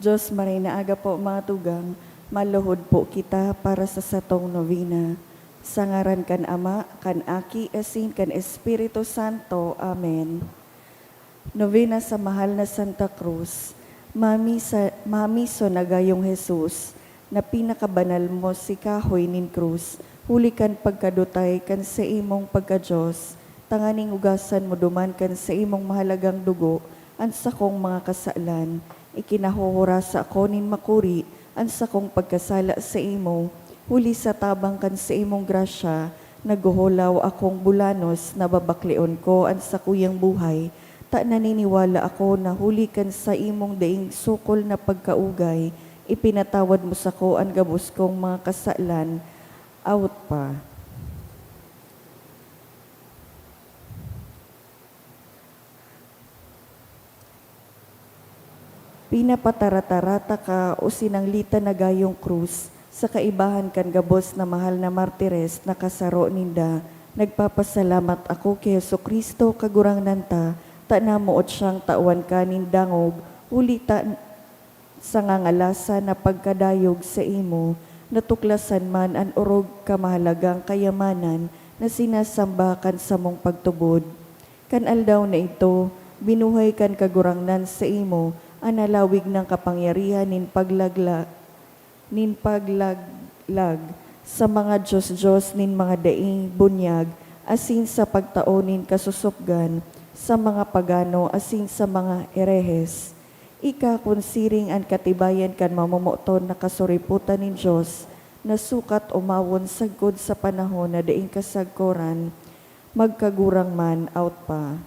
Diyos maray na aga po mga tugang, maluhod po kita para sa satong novena. Sa ngaran kan Ama, kan Aki, asin kan Espiritu Santo. Amen. Novena sa mahal na Santa Cruz. Mamiso na gayong Jesus, na pinakabanal mo si kahoy nin krus, hulikan pagkadutay kan sa imong pagka-Diyos, tanganing ugasan mo duman kan sa imong mahalagang dugo, ang sakong mga kasalan, ikinahuhura sa ako nin makuri, ang sakong pagkasala sa imo, huli sa tabang kan sa imong grasya, naguhulaw akong bulanos, nababakleon ko ang sakuyang buhay, ta naniniwala ako na huli kan sa imong daing sukol na pagkaugay, ipinatawad mo sa ko ang gabos kong mga kasalan, out pa. Pinapataratarata ka o sinanglita na gayong krus, sa kaibahan kan gabos na mahal na martires na kasaro ninda, nagpapasalamat ako kay Jesucristo kagurang nanta, ta namuot siyang tawan ka nindangog, uli ta sa ngangalasa na pagkadayog sa imo, natuklasan man ang urog kamahalagang kayamanan na sinasambakan sa mong pagtubod. Kan aldaw na ito, binuhay kan kagurangnan sa imo, analawig ng kapangyarihan nin paglaglag sa mga Diyos-Diyos nin mga daing bunyag, asin sa pagtaonin kasusupgan, sa mga pagano asin sa mga herehes. Ika kunsiring ang katibayan kan mamumuton na kasuriputan nin Diyos, na sukat umawon sagkod sa panahon na daing kasagkoran, magkagurang man out pa.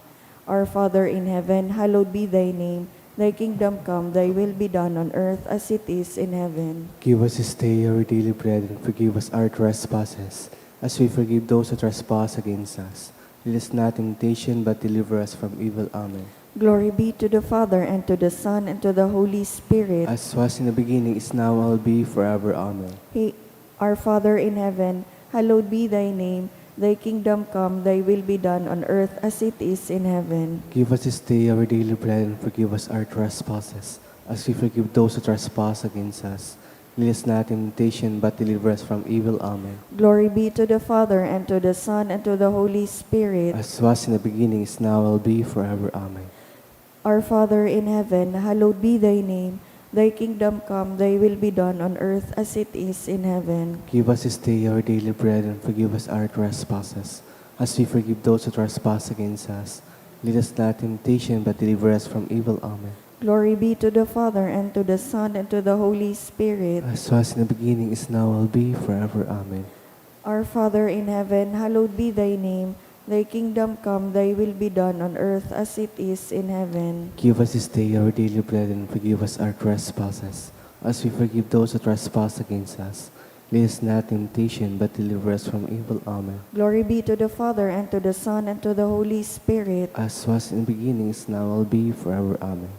Our Father in heaven, hallowed be thy name. Thy kingdom come, thy will be done on earth as it is in heaven. Give us this day our daily bread, and forgive us our trespasses, as we forgive those who trespass against us. Lead us not in temptation, but deliver us from evil. Amen. Glory be to the Father, and to the Son, and to the Holy Spirit. As was in the beginning, is now, and will be forever. Amen. Our Father in heaven, hallowed be thy name. Thy kingdom come, thy will be done on earth as it is in heaven. Give us this day our daily bread, and forgive us our trespasses, as we forgive those who trespass against us. Lead us not in temptation, but deliver us from evil. Amen. Glory be to the Father, and to the Son, and to the Holy Spirit. As was in the beginning, is now, and will be forever. Amen. Our Father in heaven, hallowed be thy name. Thy kingdom come, thy will be done on earth as it is in heaven. Give us this day our daily bread, and forgive us our trespasses, as we forgive those who trespass against us. Lead us not in temptation, but deliver us from evil. Amen. Glory be to the Father, and to the Son, and to the Holy Spirit. As was in the beginning, is now, and will be forever. Amen. Our Father in heaven, hallowed be thy name. Thy kingdom come, thy will be done on earth as it is in heaven. Give us this day our daily bread, and forgive us our trespasses, as we forgive those who trespass against us. Lead us not in temptation, but deliver us from evil. Amen. Glory be to the Father, and to the Son, and to the Holy Spirit. As was in the beginning, is now, and will be forever. Amen.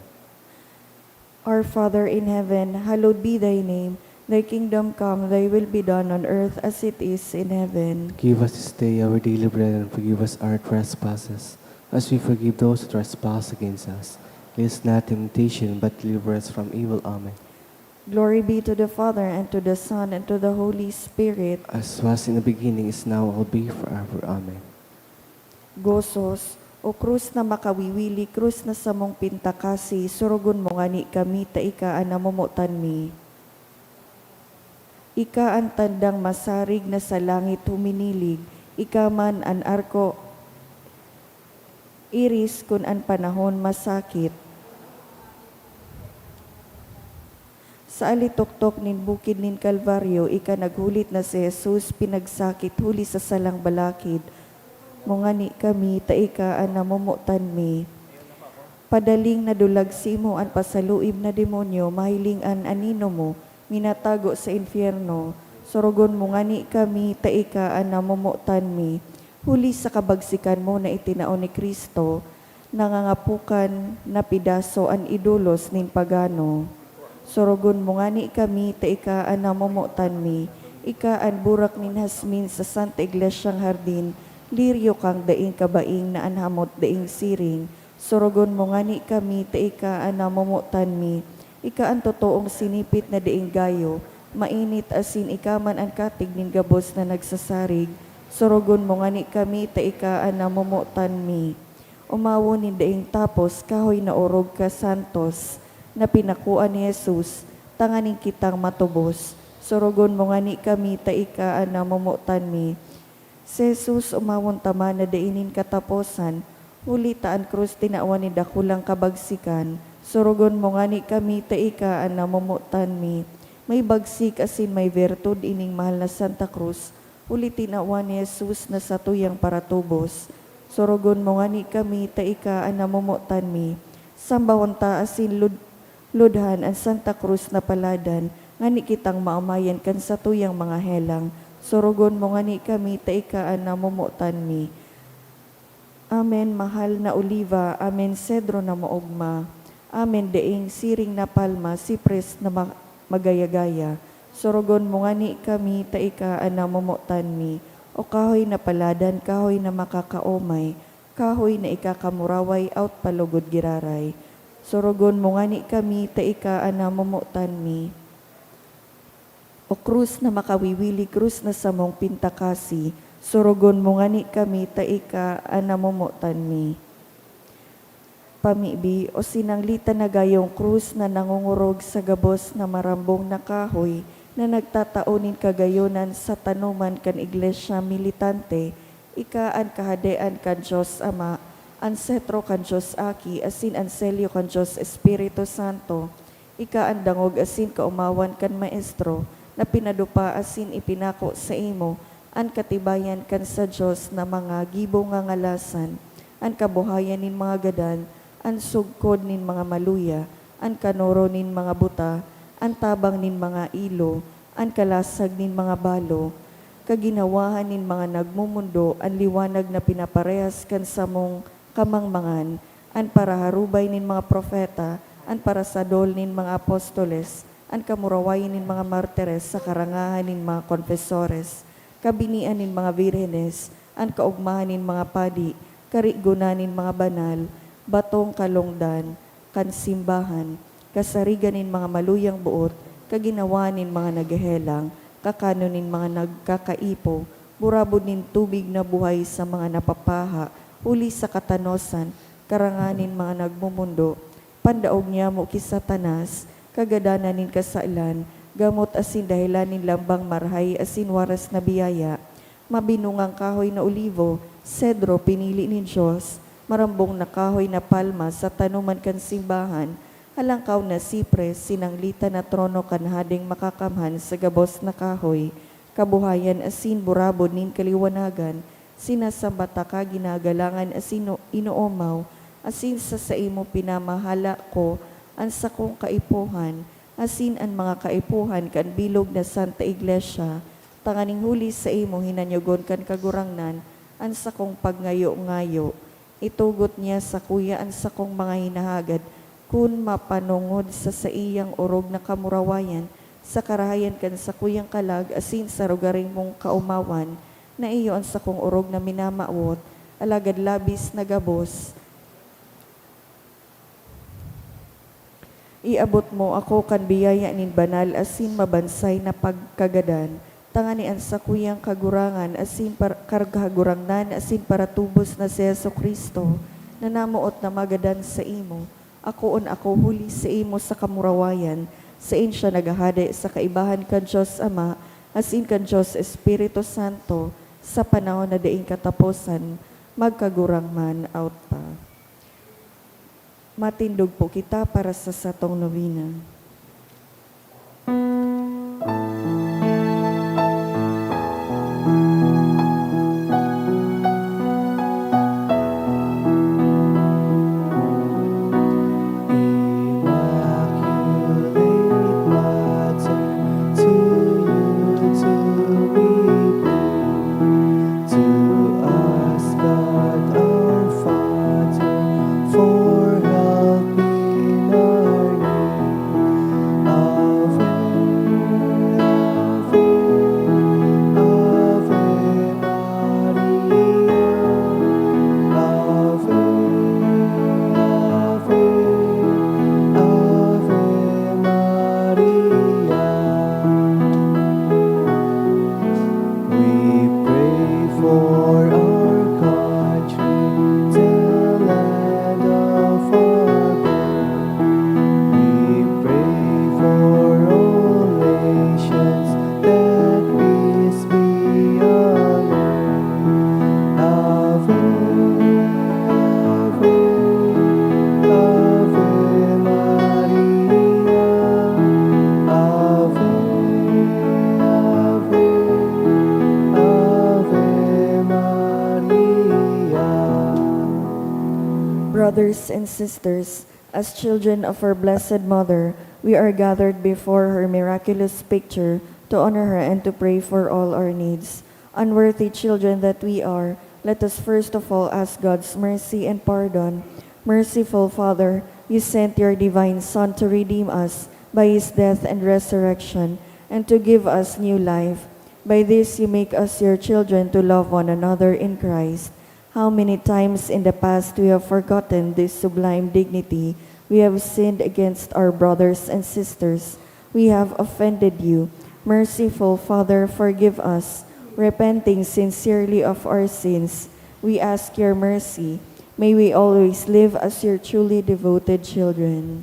Our Father in heaven, hallowed be thy name. Thy kingdom come, thy will be done on earth as it is in heaven. Give us this day our daily bread, and forgive us our trespasses, as we forgive those who trespass against us. Lead us not in temptation, but deliver us from evil. Amen. Glory be to the Father, and to the Son, and to the Holy Spirit. As was in the beginning, is now, and will be forever. Amen. Gozos, o krus na makawiwili, krus na samong pintakasi, surugon mo ngani kami, taikaan na mumutan mi. Ika ang tandang masarig na sa langit huminilig, ika man ang arko, iris kun ang panahon masakit. Sa alitoktok nin bukid nin Kalbaryo, ika naghulit na si Jesus, pinagsakit huli sa salang balakid. Mungani kami, taika ang namumutan mi. Padaling nadulag simo ang pasaluib na demonyo, mahiling an anino mo, minatago sa infierno, sorogon mo ngani kami, taika ang namumutan mi. Huli sa kabagsikan mo na itinaon ni Kristo, nangangapukan na pidaso ang idolos nin pagano. Sorogon mo ngani kami, taika ang namumutan mi. Ika ang burak nin hasmin sa Santa Iglesyang Hardin, liryo kang daing kabaing na anhamot daing siring. Sorogon mo ngani kami, taika ang namumutan mi. Ika ang totoong sinipit na diing gayo, mainit asin ikaman ang katig nin gabos na nagsasarig, surugon mo nga ni kami ta ika ang namumutan mi. Umawo ni daing tapos kahoy na orog ka santos, na pinakuan ni Jesus, tanganing kitang matubos. Surugon mo nga ni kami ta ika ang namumutan mi. Si Jesus umawon tama na dainin kataposan, huli taan krus tinawan ni dakulang kabagsikan. Surugon mo nga ni kami ta ika ang namumutan mi. May bagsik asin may vertud ining mahal na Santa Cruz, huli tinawan ni Jesus na satuyang paratubos. Surugon mo nga ni kami ta ika ang namumutan mi. Sambawon ta asin ludhan ang Santa Cruz na paladan, nga ni kitang maamayan kan satuyang mga helang. Surugon mo nga ni kami ta ika ang namumutan mi. Amen mahal na oliva, amen sedro na maugma, amen deing siring na palma, sipres na magayagaya. Surugon mo nga ni kami ta ika ang namumutan mi. O kahoy na paladan, kahoy na makakaomay, kahoy na ikakamuraway, out palugod giraray. Surugon mo nga ni kami ta ika ang namumutan mi. O krus na makawiwili, krus na samong pintakasi, surugon mo nga ni kami ta ika ang namumutan mi. Pamibi o sinanglita na gayong krus na nangungurog sa gabos na marambong na kahoy, na nagtataonin kagayonan sa tanuman kan iglesia militante, ika ang kahadean kan Diyos Ama, ang setro kan Diyos Aki, asin ang selyo kan Diyos Espiritu Santo, ika ang dangog asin kaumawan kan Maestro, na pinadupa asin ipinako sa imo, ang katibayan kan sa Diyos na mga gibo nga ngalasan, ang kabuhayan nin mga gadan, ang sugkod nin mga maluya, ang kanoro nin mga buta, ang tabang nin mga ilo, ang kalasag nin mga balo, kaginawahan nin mga nagmumundo, ang liwanag na pinaparehas kan samong kamangmangan, ang paraharubay nin mga propeta, ang parasadol nin mga apostoles, ang kamurawayin nin mga martires sa karangahan nin mga konfesores, kabinian nin mga virhenes, ang kaugmahan nin mga padi, karigunan nin mga banal, batong kalongdan, kansimbahan, kasarigan nin mga maluyang buot, kaginawa nin mga nagahelang, kakano nin mga nagkakaipo, burabod nin tubig na buhay sa mga napapaha, huli sa katanosan, karanganin mga nagmumundo, pandaog niya mo kisatanas, kagadanan nin kasailan, gamot asin dahilan nin lambang marhay asin waras na biyaya, mabinungang kahoy na olivo, sedro pinili nin Diyos, marambong na kahoy na palma sa tanuman kan simbahan, halangkaw na sipres, sinanglita na trono kan hading makakamhan sa gabos na kahoy, kabuhayan asin burabod nin kaliwanagan, sinasambata ka ginagalangan asin inuomaw, asin sa imo pinamahala ko, ang sakong kaipuhan, asin ang mga kaipuhan kan bilog na Santa Iglesia, tanganing huli sa imo hinanyogon kan kagurangnan, ang sakong pagngayo-ngayo, itugot niya sa kuya ang sakong mga hinahagad, kun mapanungod sa iyang orog na kamurawayan, sa karahayan kan sa kuyang kalag, asin sa rugaring mong kaumawan, na iyo ang sakong orog na minamaot, alagad labis na gabos, iabot mo ako kan biyaya nin banal asin mabansay na pagkagadan, tangani ang sakuyang kagurangan asin kargagurangnan asin paratubos na si Jesucristo, na namuot na magadan sa imo, ako huli sa imo sa kamurawayan, sa in siya nagahade sa kaibahan kan Diyos Ama, asin kan Diyos Espiritu Santo, sa panahon na daing kataposan, magkagurang man out pa. Matindog po kita para sa satong novena. Immaculate Mother, to you to be born, to us God our Father, for help in our need. brothers and sisters, as children of our Blessed Mother, we are gathered before her miraculous picture to honor her and to pray for all our needs. Unworthy children that we are, let us first of all ask God's mercy and pardon. Merciful Father, you sent your divine Son to redeem us by his death and resurrection, and to give us new life. By this you make us your children to love one another in Christ. How many times in the past we have forgotten this sublime dignity. We have sinned against our brothers and sisters. We have offended you. Merciful Father, forgive us. Repenting sincerely of our sins, we ask your mercy. May we always live as your truly devoted children.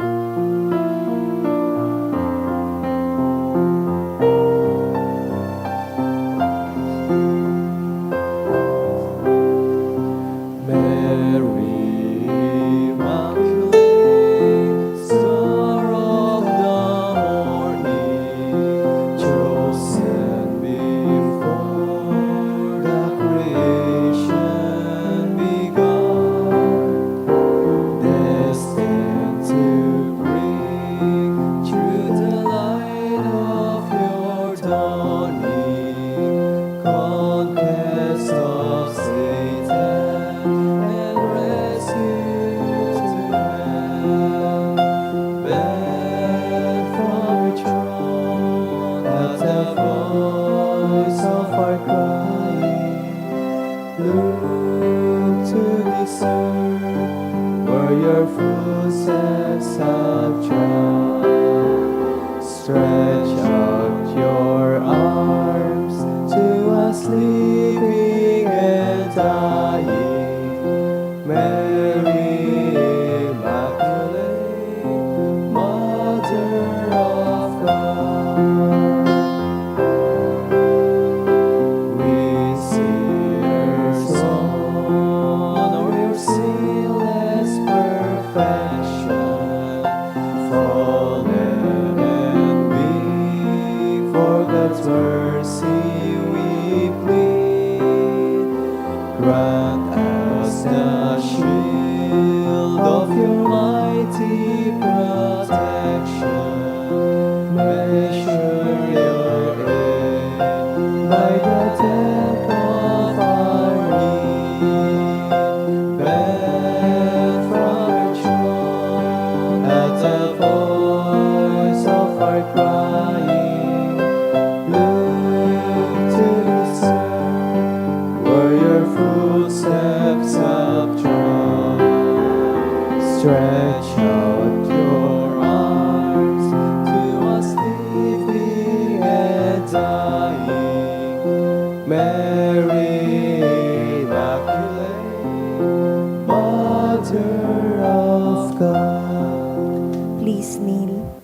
Please kneel.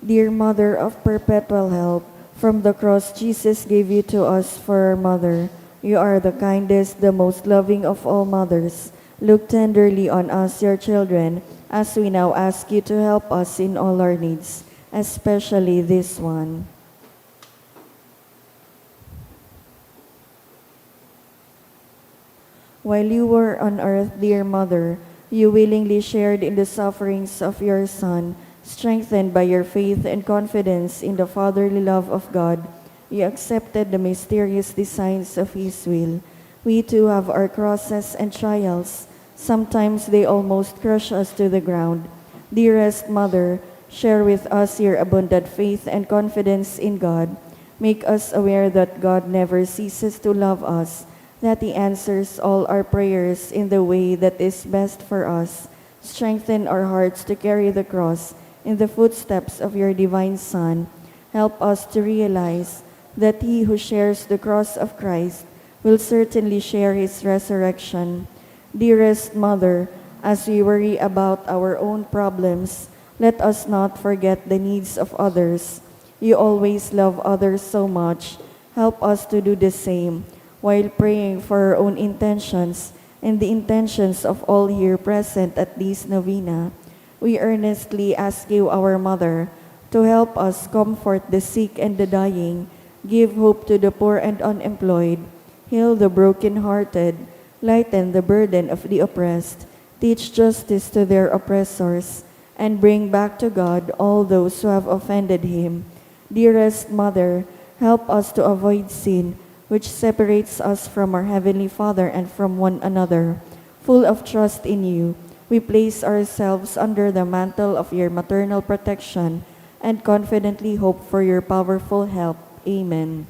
Dear Mother of perpetual help, from the cross Jesus gave you to us for our mother. You are the kindest, the most loving of all mothers. Look tenderly on us, your children, as we now ask you to help us in all our needs, especially this one. While you were on earth, dear Mother, you willingly shared in the sufferings of your Son. Strengthened by your faith and confidence in the fatherly love of God, you accepted the mysterious designs of His will. We too have our crosses and trials. Sometimes they almost crush us to the ground. Dearest Mother, share with us your abundant faith and confidence in God. Make us aware that God never ceases to love us, that He answers all our prayers in the way that is best for us. Strengthen our hearts to carry the cross in the footsteps of your divine Son. Help us to realize that he who shares the cross of Christ will certainly share his resurrection. Dearest Mother, as we worry about our own problems, let us not forget the needs of others. You always love others so much. Help us to do the same while praying for our own intentions and the intentions of all here present at this novena. We earnestly ask you, our Mother, to help us comfort the sick and the dying, give hope to the poor and unemployed, heal the brokenhearted, lighten the burden of the oppressed, Teach justice to their oppressors, and bring back to God all those who have offended him. Dearest Mother, help us to avoid sin, which separates us from our Heavenly Father and from one another. Full of trust in you, we place ourselves under the mantle of your maternal protection and confidently hope for your powerful help. Amen.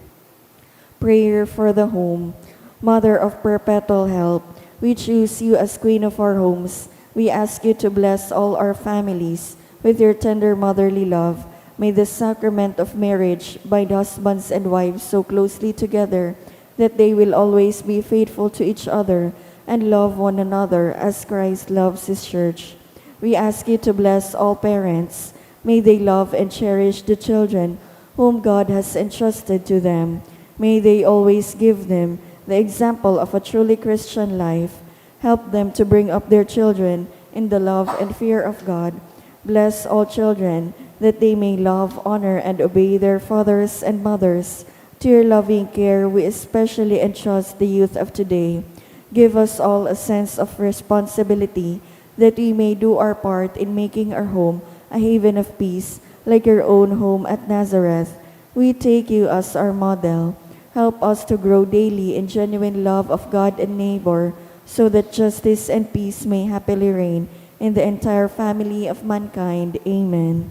Prayer for the home. Mother of perpetual help, we choose you as Queen of our homes. We ask you to bless all our families with your tender motherly love. May the sacrament of marriage bind husbands and wives so closely together that they will always be faithful to each other and love one another as Christ loves his church. We ask you to bless all parents. May they love and cherish the children whom God has entrusted to them. May they always give them the example of a truly Christian life. Help them to bring up their children in the love and fear of God. Bless all children that they may love, honor, and obey their fathers and mothers. To your loving care, we especially entrust the youth of today. Give us all a sense of responsibility that we may do our part in making our home a haven of peace, like your own home at Nazareth. We take you as our model. Help us to grow daily in genuine love of God and neighbor, so that justice and peace may happily reign in the entire family of mankind. Amen.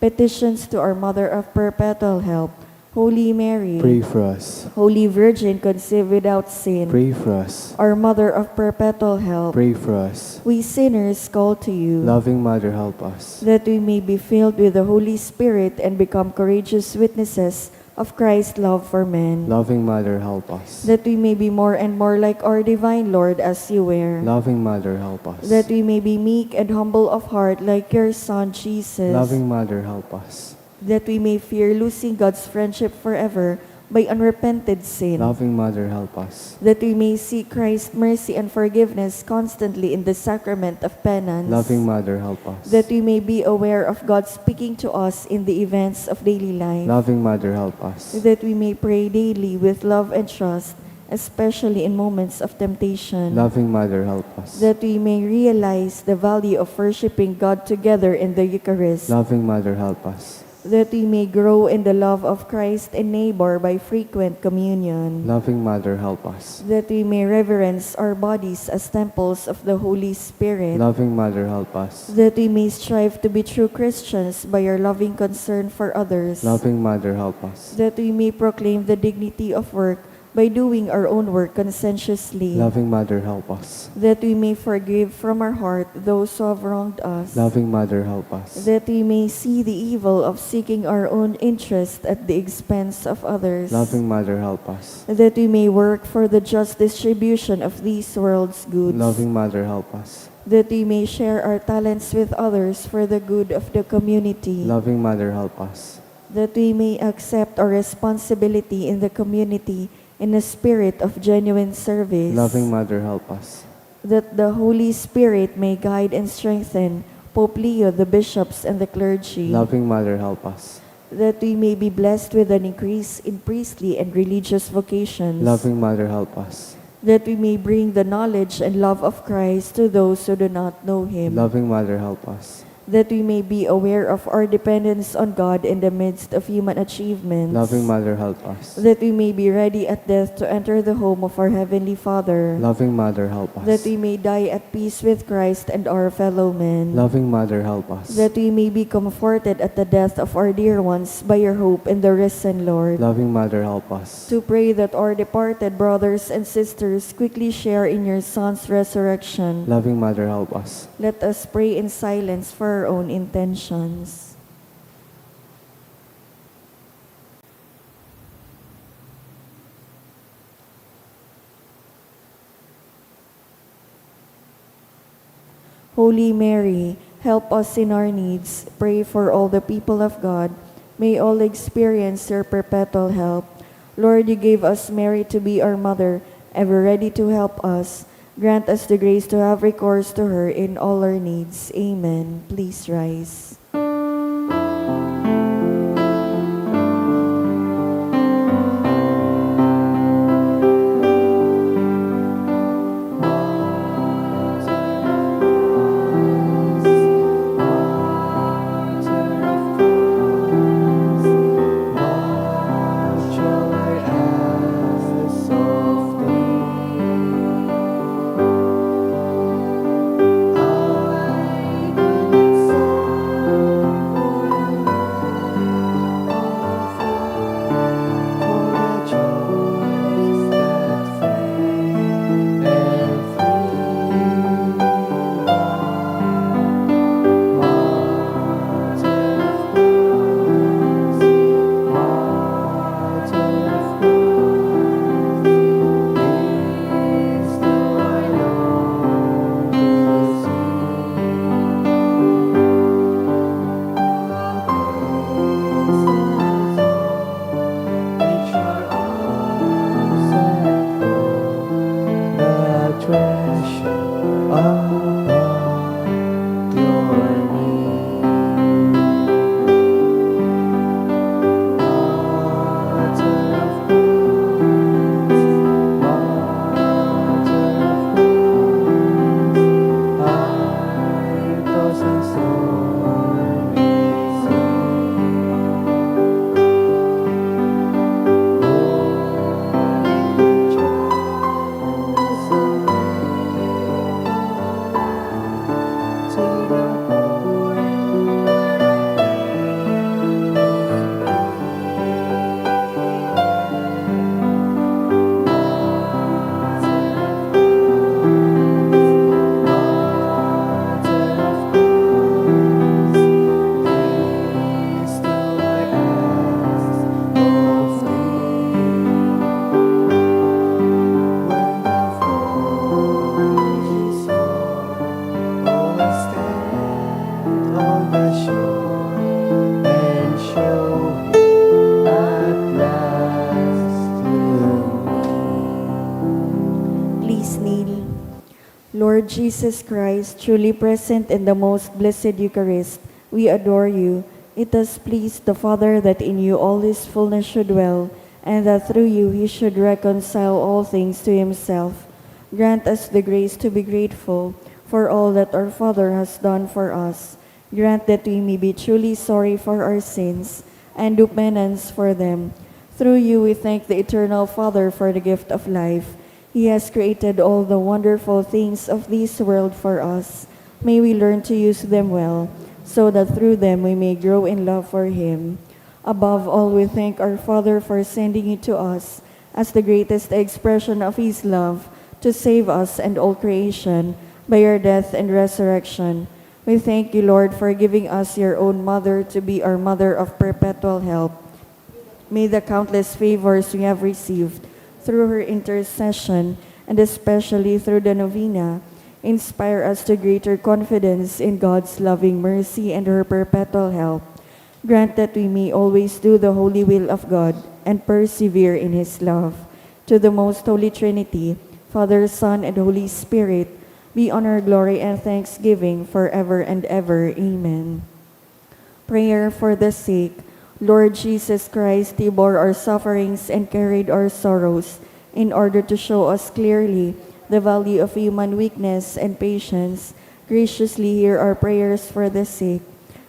Petitions to our Mother of Perpetual Help. Holy Mary, Pray for us. Holy Virgin conceived without sin, Pray for us. our Mother of Perpetual Help, Pray for us. we sinners call to you, Loving Mother, help us. that we may be filled with the Holy Spirit and become courageous witnesses of Christ's love for men, Loving Mother, help us. that we may be more and more like our divine Lord as you were, Loving Mother, help us. that we may be meek and humble of heart like your Son Jesus, Loving Mother, help us. that we may fear losing God's friendship forever by unrepented sin, Loving Mother, help us. that we may seek Christ's mercy and forgiveness constantly in the sacrament of penance, Loving Mother, help us. that we may be aware of God speaking to us in the events of daily life, Loving Mother, help us. that we may pray daily with love and trust, especially in moments of temptation, Loving Mother, help us. that we may realize the value of worshiping God together in the Eucharist, Loving Mother, help us. that we may grow in the love of Christ and neighbor by frequent communion, Loving Mother, help us. that we may reverence our bodies as temples of the Holy Spirit, Loving Mother, help us. that we may strive to be true Christians by our loving concern for others, Loving Mother, help us. that we may proclaim the dignity of work by doing our own work conscientiously, Loving Mother, help us. that we may forgive from our heart those who have wronged us, Loving Mother, help us. that we may see the evil of seeking our own interest at the expense of others, Loving Mother, help us. that we may work for the just distribution of these world's goods, Loving Mother, help us. that we may share our talents with others for the good of the community, Loving Mother, help us. that we may accept our responsibility in the community in a spirit of genuine service, Loving Mother, help us. that the Holy Spirit may guide and strengthen Pope Leo, the bishops, and the clergy, Loving Mother, help us. that we may be blessed with an increase in priestly and religious vocations, Loving Mother, help us. that we may bring the knowledge and love of Christ to those who do not know him, Loving Mother, help us. that we may be aware of our dependence on God in the midst of human achievements, Loving Mother, help us. that we may be ready at death to enter the home of our Heavenly Father, Loving Mother, help that us. we may die at peace with Christ and our fellow men, Loving Mother, help us. that we may be comforted at the death of our dear ones by your hope in the risen Lord, Loving Mother, help us. to pray that our departed brothers and sisters quickly share in your Son's resurrection. Loving Mother, help us. Let us pray in silence for our own intentions. Holy Mary, help us in our needs. Pray for all the people of God. May all experience your perpetual help. Lord, you gave us Mary to be our mother, ever ready to help us. Grant us the grace to have recourse to her in all our needs. Amen. Please rise. Please kneel. Lord Jesus Christ, truly present in the most blessed Eucharist, we adore you. It has pleased the Father that in you all his fullness should dwell, and that through you he should reconcile all things to himself. Grant us the grace to be grateful for all that our Father has done for us. Grant that we may be truly sorry for our sins and do penance for them. Through you we thank the Eternal Father for the gift of life. He has created all the wonderful things of this world for us. May we learn to use them well, so that through them we may grow in love for Him. Above all, we thank our Father for sending you to us as the greatest expression of His love to save us and all creation by your death and resurrection. We thank you, Lord, for giving us your own mother to be our mother of perpetual help. May the countless favors we have received through her intercession, and especially through the novena, inspire us to greater confidence in God's loving mercy and her perpetual help. Grant that we may always do the holy will of God and persevere in His love. To the most Holy Trinity, Father, Son, and Holy Spirit, be honor, glory, and thanksgiving forever and ever. Amen. Prayer for the sick. Lord Jesus Christ, you bore our sufferings and carried our sorrows in order to show us clearly the value of human weakness and patience. Graciously hear our prayers for the sick.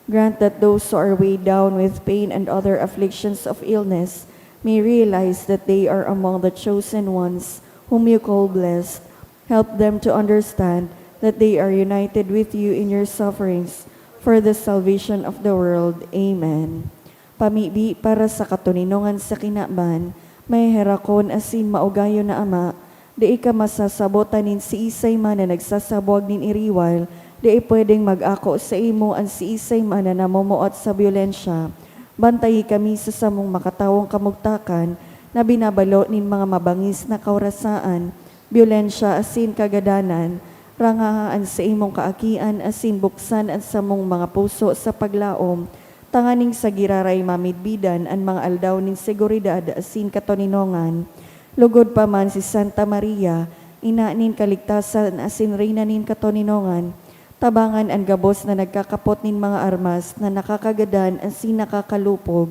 Grant that those who are weighed down with pain and other afflictions of illness may realize that they are among the chosen ones whom you call blessed. Help them to understand that they are united with you in your sufferings for the salvation of the world. Amen. Pamibi para sa katuninongan sa kinaban, may herakon asin maugayo na ama, di ka masasabotanin si isay man na nagsasabwag nin iriwal, di pwedeng mag-ako sa imo ang si isay man na namumuot sa biolensya. Bantayi kami sa samong makatawong kamugtakan na binabalo nin mga mabangis na kaurasaan, biolensya asin kagadanan, rangahaan sa imong kaakian asin buksan ang samong mga puso sa paglaom, tanganing sa giraray mamidbidan ang mga aldaw nin seguridad asin katoninongan. Lugod pa man si Santa Maria, ina nin kaligtasan asin reyna nin katoninongan. Tabangan ang gabos na nagkakapot nin mga armas na nakakagadan asin nakakalupog.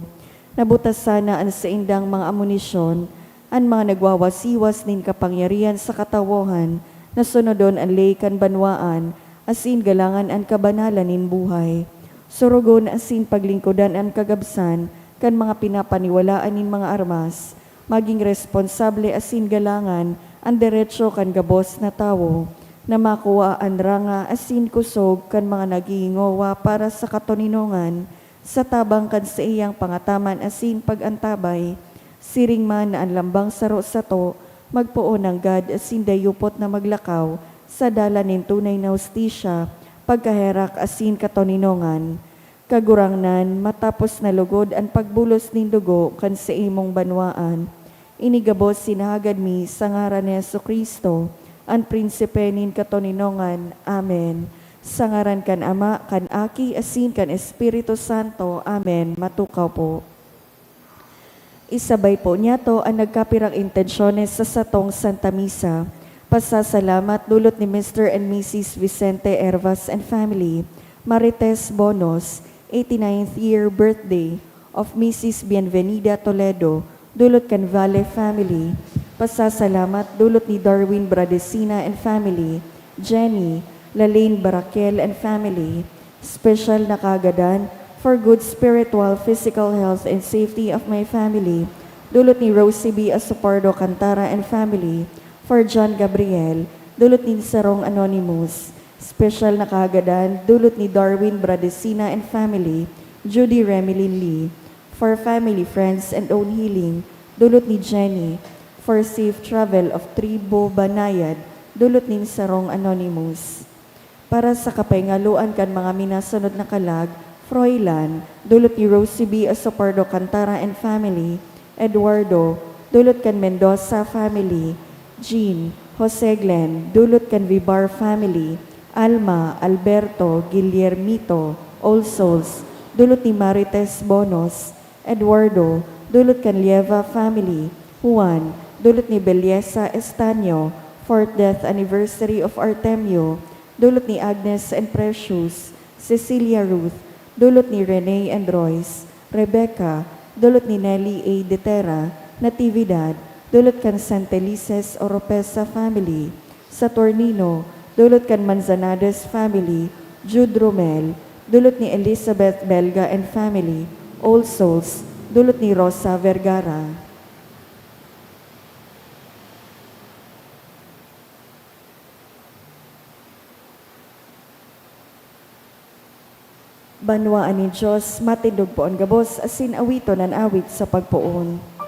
Nabutas sana ang sa indang mga amunisyon, ang mga nagwawasiwas nin kapangyarihan sa katawohan, na sunodon ang lay kan banwaan, asin galangan ang kabanalan nin buhay. Surugon asin paglingkodan ang kagabsan kan mga pinapaniwalaan nin mga armas, maging responsable asin galangan ang diretsyo kan gabos na tawo, na makuha ang ranga asin kusog kan mga naghihingowa para sa katoninongan, sa tabang kan sa iyang pangataman asin pagantabay, siring man na ang lambang saro sa to, magpuon ng God asin dayupot na maglakaw, sa dala nin tunay na hustisya, pagkaherak asin katoninongan. Kagurangnan, matapos na lugod ang pagbulos nin dugo kan sa imong banwaan. Inigabos sinahagad mi sa ngaran ni Jesucristo, ang prinsipe nin katoninongan. Amen. Sa ngaran kan Ama, kan Aki, asin kan Espiritu Santo. Amen. Matukaw po. Isabay po niya to ang nagkapirang intensyones sa satong Santa Misa. Pasasalamat dulot ni Mr. and Mrs. Vicente Hervas and family. Marites Bonos, 89th year birthday of Mrs. Bienvenida Toledo, dulot kan Valle family. Pasasalamat dulot ni Darwin Bradesina and family. Jenny, Lalaine Barakel and family. Special na kagadan for good spiritual, physical health, and safety of my family. Dulot ni Rosie B. Asopardo Cantara and family. For John Gabriel, dulot ni Sarong Anonymous. Special na kagadan, dulot ni Darwin Bradesina and family. Judy Remilin Lee. For family, friends, and own healing, dulot ni Jenny. For safe travel of Tribo Banayad, dulot ni Sarong Anonymous. Para sa kapaingaluan kan mga minasunod na kalag, Froilan, dulot ni Rosie B. Asopardo Cantara and family. Eduardo, dulot kan Mendoza family. Jean, Jose Glenn, dulot kan Vibar family. Alma, Alberto, Guillermito, All Souls, dulot ni Marites Bonos. Eduardo, dulot kan Lieva family. Juan, dulot ni Belleza Estanio, 4th death anniversary of Artemio, dulot ni Agnes and Precious. Cecilia Ruth, dulot ni Rene and Royce. Rebecca, dulot ni Nelly A. Detera. Natividad, dulot kan Santelices Oropesa family. Saturnino, dulot kan Manzanades family. Jude Romel, dulot ni Elizabeth Belga and family. All Souls, dulot ni Rosa Vergara. Banwaan ni Diyos, matindog po ang gabos, asin awito nan awit sa pagpuon.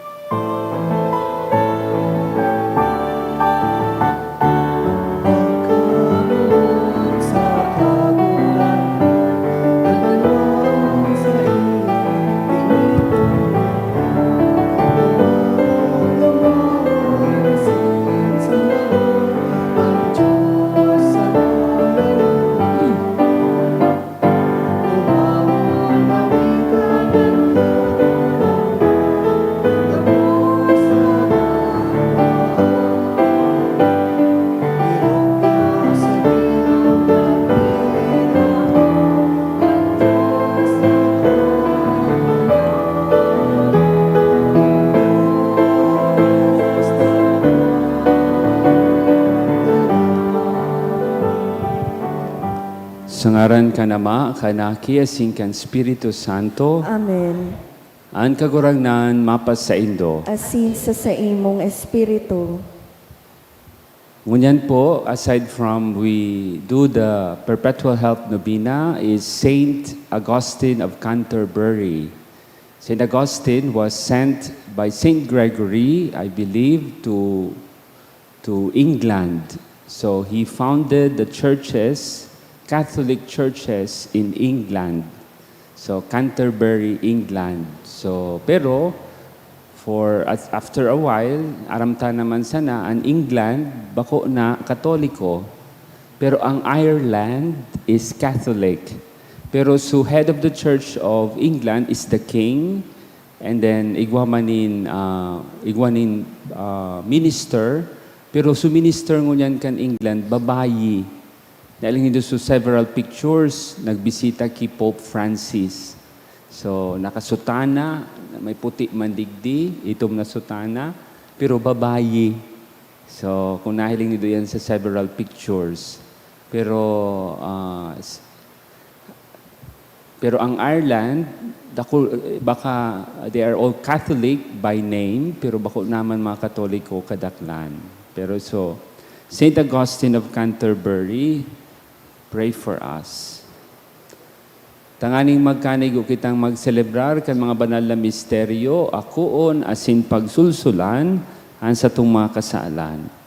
Sa ngaran ka Ama, kanaki, asin kan Espiritu Santo, Amen. ang kagurangnan mapas sa Indo. Asin sa imong espiritu. Ngunyan po, aside from we do the Perpetual Health Novena, is Saint Augustine of Canterbury. Saint Augustine was sent by Saint Gregory, I believe, to England. So he founded the churches, Catholic churches in England. So Canterbury, England. So pero after a while, aramta naman sana ang England bako na Katoliko. Pero ang Ireland is Catholic. Pero so head of the Church of England is the king, and then igwanin minister. Pero so minister ngunyan kan England babayi. Dahil hindi so several pictures, nagbisita ki Pope Francis. So, nakasutana, may puti mandigdi, itom na sutana, pero babayi. So, kung nahiling nito yan sa several pictures. Pero ang Ireland, baka they are all Catholic by name, pero bako naman mga Katoliko kadaklan. Pero so, Saint Augustine of Canterbury, pray for us. Tanganing magkanigo kitang magselebrar kan mga banal na misteryo, akoon asin pagsulsulan, ang sa itong mga kasalan.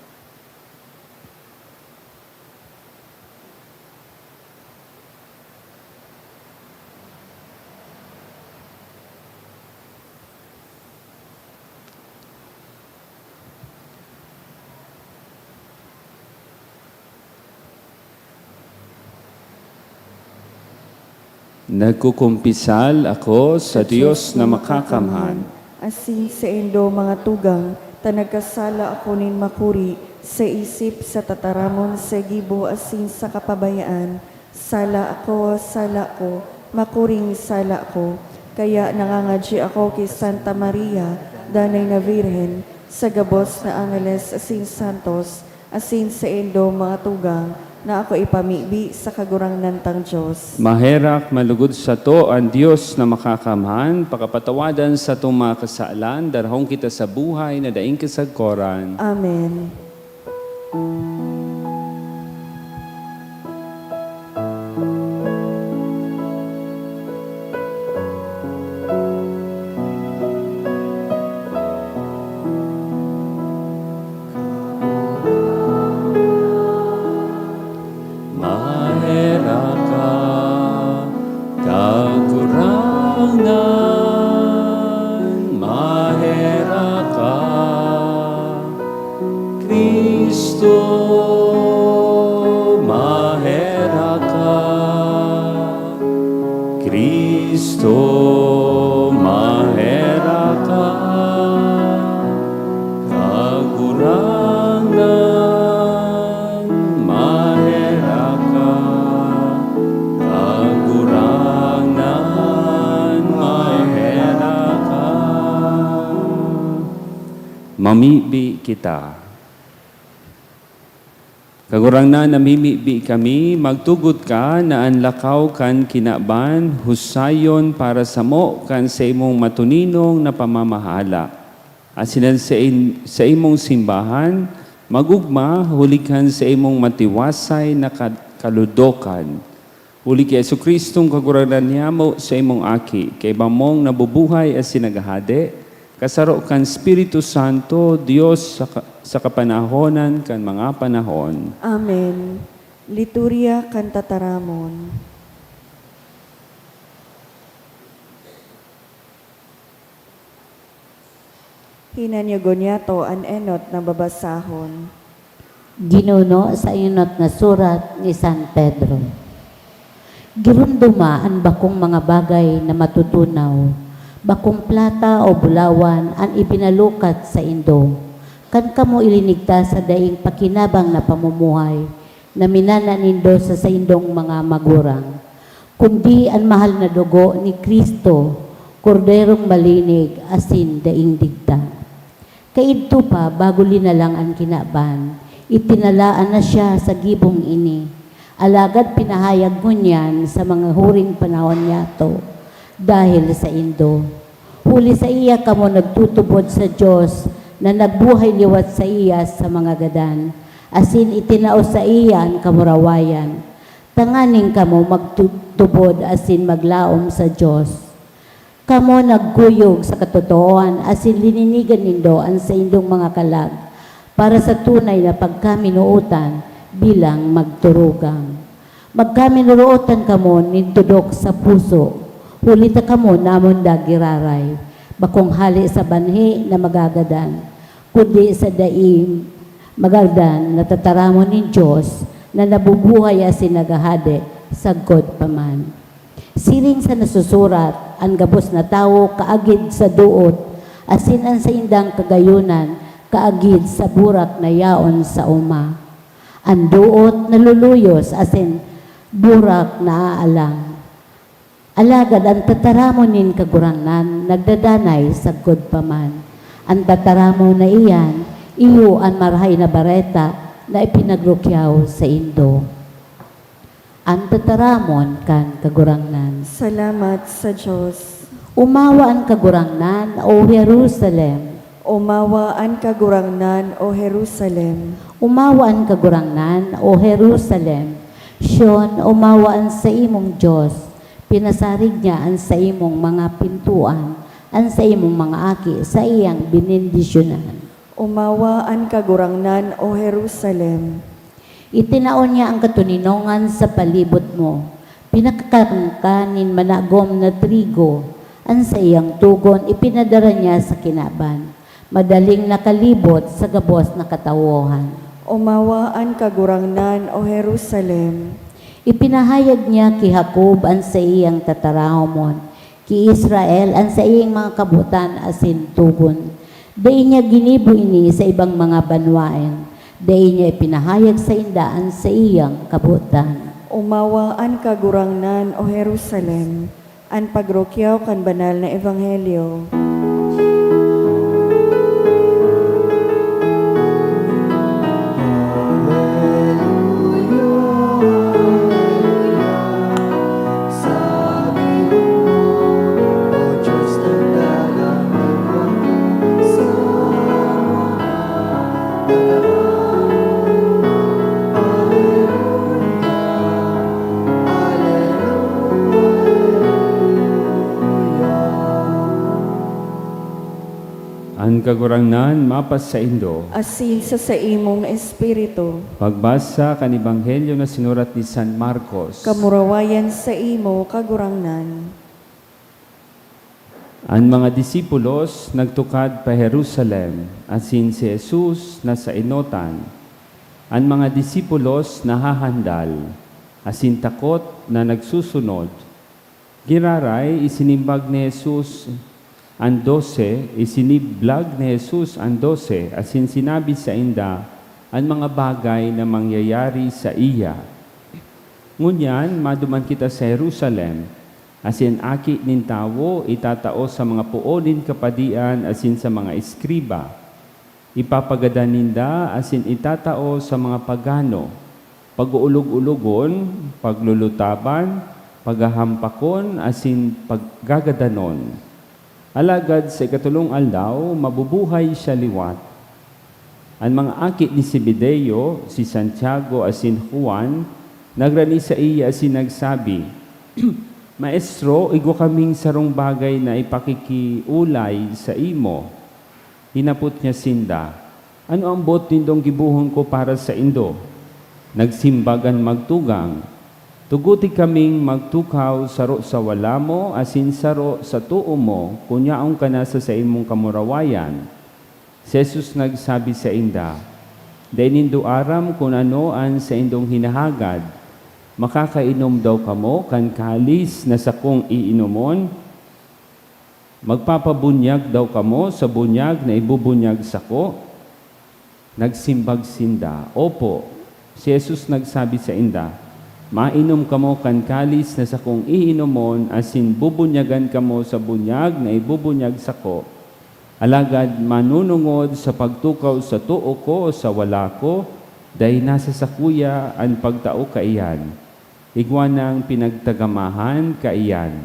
Nagkukumpisal ako sa Diyos na makakamhan. Asin sa endo mga tugang, tanagkasala ako nin makuri, sa isip, sa tataramon, sa gibo, asin sa kapabayaan. Sala ko, makuring sala ko. Kaya nangangadji ako kay Santa Maria, danay na Virhen, sa gabos na Angeles, asin santos, asin sa endo mga tugang, na ako ipamibi sa kagurangnan tang Diyos. Maherak malugod sa to ang Dios na makakamahan, pakapatawadan sa itong mga kasaalan, darahong kita sa buhay na daing kasagkoran. Amen. Maherak ka, kagurangan, maherak ka, Kristo, maherak ka, Kristo, maherak ka, kagurangan, maherak ka, kagurangan, maherak ka. Mamibi kita. Kagurangnan namimibi kami, magtugot ka na ang lakaw kan kinaban, husayon para sa mo kan sa imong matuninong na pamamahala. Asinan sa imong simbahan, magugma, hulikan sa imong matiwasay na kaludokan. Huli kay Jesucristong kagurangnan niya mo sa imong aki, kay bamong nabubuhay as sinagahade, kasaro kan Espiritu Santo, Dios sa kapanahonan kan mga panahon. Amen. Liturya kan tataramon. Hinanyagon niya to an enot na babasahon. Ginuno sa inot nga surat ni San Pedro. Girunduma ang bakong mga bagay na matutunaw, bakong plata o bulawan ang ibinalukat sa indo. Kan kamo ilinigtas sa daing pakinabang na pamumuhay na minananindo sa indong mga magurang. Kundi ang mahal na dugo ni Kristo, korderong malinig, asin daing digta. Kaidto pa, bago linalang ang kinaban, itinalaan na siya sa gibong ini. Alagad pinahayag mo niyan sa mga huring panahon niya to, dahil sa indo. Huli sa iya kamo nagtutubod sa Diyos na nagbuhay liwat sa iya sa mga gadan, asin itinao sa iya ang kamurawayan. Tanganing kamo magtutubod asin maglaom sa Diyos. Kamo nagguyog sa katotooan asin lininigan nindo ang sa indong mga kalag para sa tunay na pagkaminuutan bilang magturugang. Magkaminuutan kamo nindudok sa puso, hulita kamo namon dagiraray, bakong hali sa banhi na magagadan, kundi sa daim magagdan na tataramon ni Diyos na nabubuhay asin nagahade sa God paman. Siring sa nasusurat, ang gabos na tao kaagid sa duot, asin ang sa indang kagayunan, kaagid sa burak na yaon sa uma. Ang duot naluluyos, asin burak na aalang. Alagad ang tataramonin kagurangnan, nagdadanay sa God paman. Ang tataramo na iyan, iyo ang marahay na bareta na ipinagrukyaw sa indo. Ang tataramon kan kagurangnan. Salamat sa Diyos. Umawa ang kagurangnan, O Jerusalem. Umawa ang kagurangnan, O Jerusalem. Umawa ang kagurangnan, O Jerusalem. Siyon, umawa ang sa imong Diyos. Pinasarig niya ang sa imong mga pintuan, ang sa imong mga aki, sa iyang binindisyonan. Umawa ang kagurangnan, O Jerusalem. Itinaon niya ang katuninongan sa palibot mo. Pinakakanin managom na trigo. Ang sa iyang tugon, ipinadara niya sa kinaban. Madaling nakalibot sa gabos na katawohan. Umawa ang kagurangnan, O Jerusalem. Ipinahayag niya ki Jacob ang sa iyang tatarahomon. Ki Israel ang sa iyang mga kabutan asin tugon. Dahil niya ginibo ini sa ibang mga banwain. Dahil niya ipinahayag sa indaan sa iyang kabutan. Umawa ang kagurangnan, O Jerusalem. Ang pagrukyaw kan banal na ebanghelyo. Hallelujah, kagurangnan mapas sa Indo. asin sa imong espiritu. Pagbasa kan Ebanghelyo na sinurat ni San Marcos. Kamurawayan sa imo kagurangnan. Ang mga disipulos nagtukad pa Jerusalem, asin si Jesus nasa inotan. Ang mga disipulos nahahandal, asin takot na nagsusunod. Giraray isinimbag ni Jesus ang 12, isiniblag ni Jesus ang 12, asin sinabi sa inda ang mga bagay na mangyayari sa iya. Ngunyan, maduman kita sa Jerusalem, asin aki nin tawo itatao sa mga puonin kapadian asin sa mga eskriba. Ipapagada ninda asin itatao sa mga pagano, pag-uulog-ulogon, paglulutaban, paghahampakon asin paggagadanon. Alagad sa ikatulong aldaw, mabubuhay siya liwat. Ang mga akit ni Zebedeo, si Santiago asin Juan, nagrani sa iya asin nagsabi, Maestro, igo kaming sarong bagay na ipakikiulay sa imo. Hinapot niya sinda, ano ang bot nindong gibuhon ko para sa Indo? Nagsimbagan magtugang, tuguti kaming magtukaw saro sa wala mo, asin saro sa tuo mo, kunyaong ka nasa sa imong kamurawayan. Si Jesus nagsabi sa inda, dahil nindo aram kung ano ang sa indong hinahagad, makakainom daw kamo kan kalis na sa kong iinomon, magpapabunyag daw kamo sa bunyag na ibubunyag sa ko. Nagsimbag sinda, opo. Si Jesus nagsabi sa inda, mainom kamo kan kalis na sa kong iinomon, asin bubunyagan kamo sa bunyag na ibubunyag sa ko. Alagad manunungod sa pagtukaw sa tuo ko o sa wala ko, dahil nasa sakuya ang pagtao kaiyan. Igwanang pinagtagamahan kaiyan.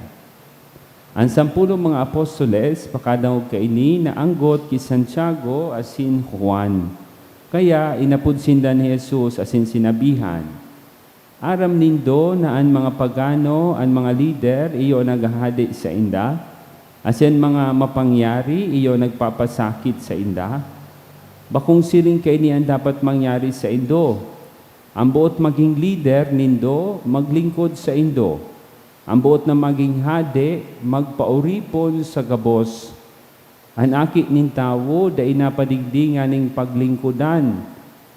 Ang 10 mga apostoles, pakadaw kaini na anggot ki Santiago asin Juan. Kaya inapod sinda ni Jesus asin sinabihan, aram nindo na ang mga pagano, ang mga lider, iyo naghahadi sa inda, asin mga mapangyari, iyo nagpapasakit sa inda. Bakong siling kaini ang dapat mangyari sa Indo. Ang buot maging leader nindo, maglingkod sa Indo. Ang buot na maging hade, magpauripon sa gabos. Ang aki nin tawo, dai napadigdi nganing paglingkodan,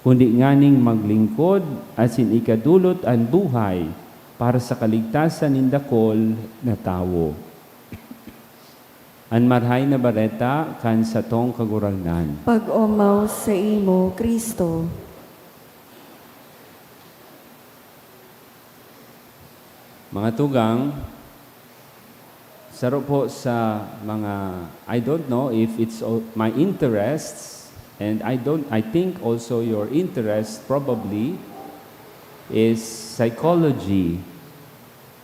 kundi nganing maglingkod, asin ikadulot ang buhay para sa kaligtasan nin dakol na tawo. Ang marhay na bareta kan sa tong kagurangnan. Pag-umaw sa imo, Kristo. Mga tugang, saro po sa mga, I don't know if it's my interests, and I think also your interest probably is psychology.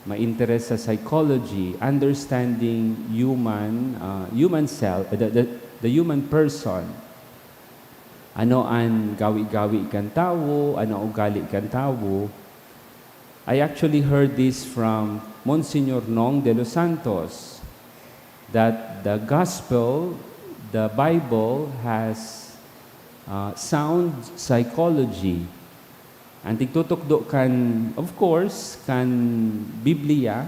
My interest sa psychology, understanding human self, the human person. Ano ang gawi-gawi kan tawo, ano ang ugali kan tawo. I actually heard this from Monsignor Nong de los Santos, that the gospel, the Bible has sound psychology. Ang tigtutukdo kan, of course, kan Biblia,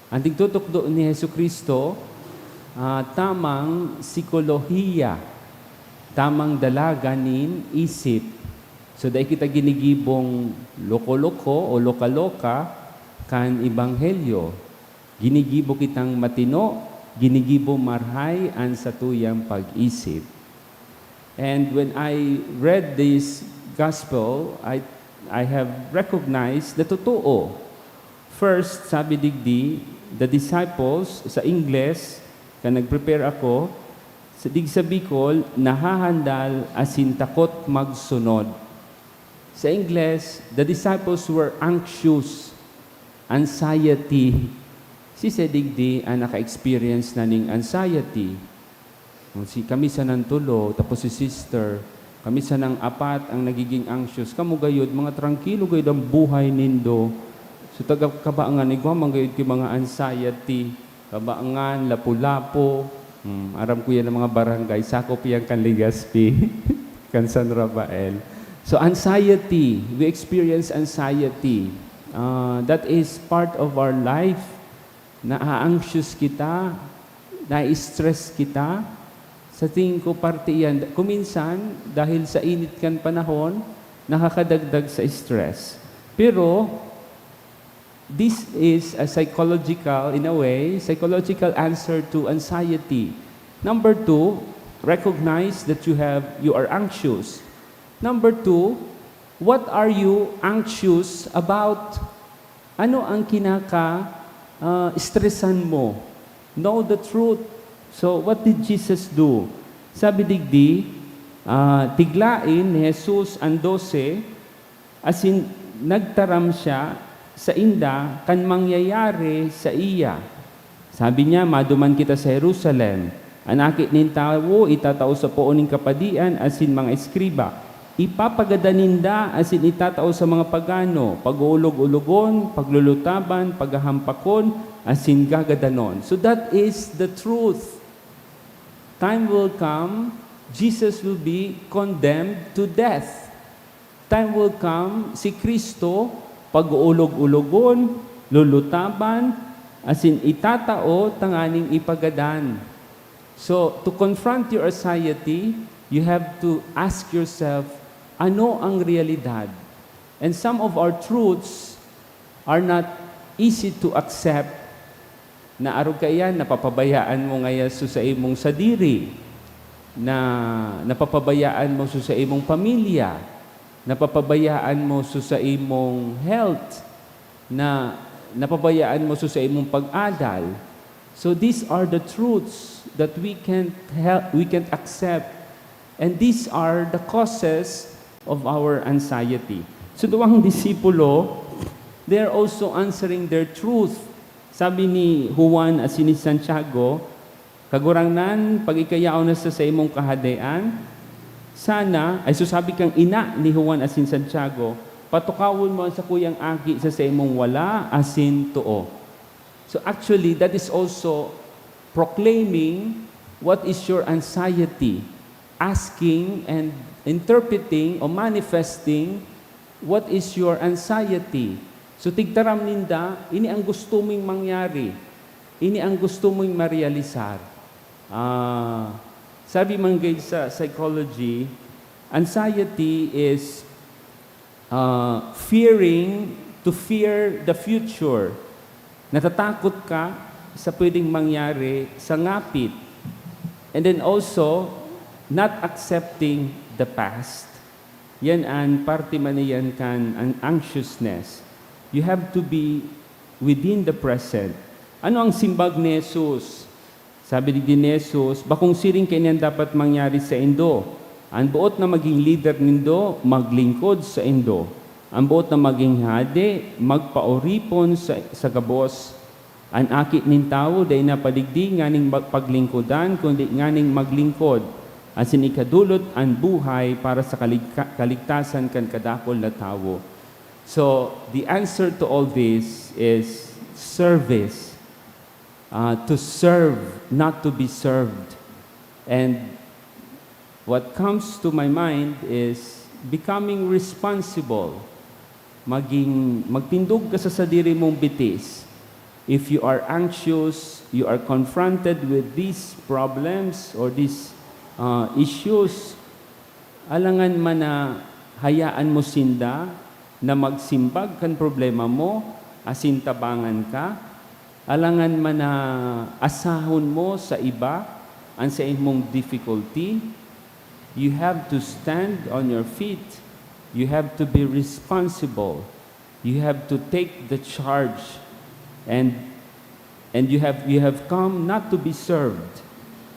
ang tigtutukdo ni Hesu Kristo, tamang psikolohiya, tamang dalaganin isip. So dahil kita ginigibong loko-loko o loka-loka kan Ebanghelyo, ginigibo kitang matino, ginigibo marhay ang satuyang pag-isip. And when I read this gospel, I have recognized the totoo. First, sabi digdi, the disciples sa Ingles, kan nag-prepare ako, sa digsa Bicol, nahahandal asin takot magsunod. Sa Ingles, the disciples were anxious, anxiety. Si Sedigdi ang naka-experience na ning anxiety. Kami sa nantulo, tapos si sister, kami sa nang apat ang nagiging anxious. Kamu gayod, mga tranquilo gayod ang buhay nindo. So taga-kabaangan, igwamang gayod ki mga anxiety, kabaangan, lapu-lapo, Aram ko yan ng mga barangay. Sakop yan kan Legazpi, kan San Rafael. So anxiety, we experience anxiety. That is part of our life. Na-anxious kita, na-stress kita. Sa tingin ko parte yan. Kuminsan, dahil sa init kan panahon, nakakadagdag sa stress. Pero, this is a psychological, in a way, psychological answer to anxiety. Number 2, recognize that you are anxious. Number 2, what are you anxious about? Ano ang stressan mo? Know the truth. So, what did Jesus do? Sabi digdi, tiglain ni Jesus ang 12, as in, nagtaram siya sa inda kan mangyayari sa iya. Sabi niya, maduman kita sa Jerusalem. Anakit nin tawo, itatao sa poon ng kapadian, asin mga eskriba. Ipapagadaninda, asin itatao sa mga pagano. Pag-uulog-ulogon, paglulutaban, paghahampakon, asin gagadanon. So that is the truth. Time will come, Jesus will be condemned to death. Time will come, si Kristo, pag-uulog-ulogon, lulutaban, asin itatao, tanganing ipagadan. So, to confront your anxiety, you have to ask yourself, ano ang realidad? And some of our truths are not easy to accept. Na arog kaya, napapabayaan mo ngaya sa imong sadiri, na napapabayaan mo sa imong pamilya, napapabayaan mo sa imong health, na napabayaan mo sa imong pag-adal. So these are the truths that we can't accept. And these are the causes of our anxiety. So duwang disipulo, they are also answering their truth. Sabi ni Juan asin ni Santiago, kagurangnan, pag ikayaw na sa imong kahadayan, sana, ay susabi kang ina ni Juan asin Santiago, patukawon mo sa kuyang aki sa imong wala asin tuo. So actually, that is also proclaiming what is your anxiety, asking and interpreting or manifesting what is your anxiety. So tigtaram ninda, ini ang gusto mong mangyari, ini ang gusto mong marealisar. Sabi manggay sa psychology, anxiety is fear the future. Natatakot ka sa pwedeng mangyari sa ngapit. And then also, not accepting the past. Yan ang parte man yan kan ang anxiousness. You have to be within the present. Ano ang simbag ni Jesus? Sabi ni Jesus, bakong siring kanyan dapat mangyari sa Indo. Ang buot na maging leader nindo, maglingkod sa Indo. Ang buot na maging hade, magpaoripon sa gabos. Ang akit nin tao, day napadigdi nganing paglingkodan, kundi nganing maglingkod. Asin ikadulot ang buhay para sa kaligtasan kan kadakol na tao. So, the answer to all this is service. To serve, not to be served. And what comes to my mind is becoming responsible. Magtindog ka sa sadiri mong bitis. If you are anxious, you are confronted with these problems or these issues, alangan man na hayaan mo sinda na magsimbag kan problema mo, asin tabangan ka, alangan man na asahon mo sa iba ang sa imong difficulty, you have to stand on your feet. You have to be responsible. You have to take the charge. And you have come not to be served,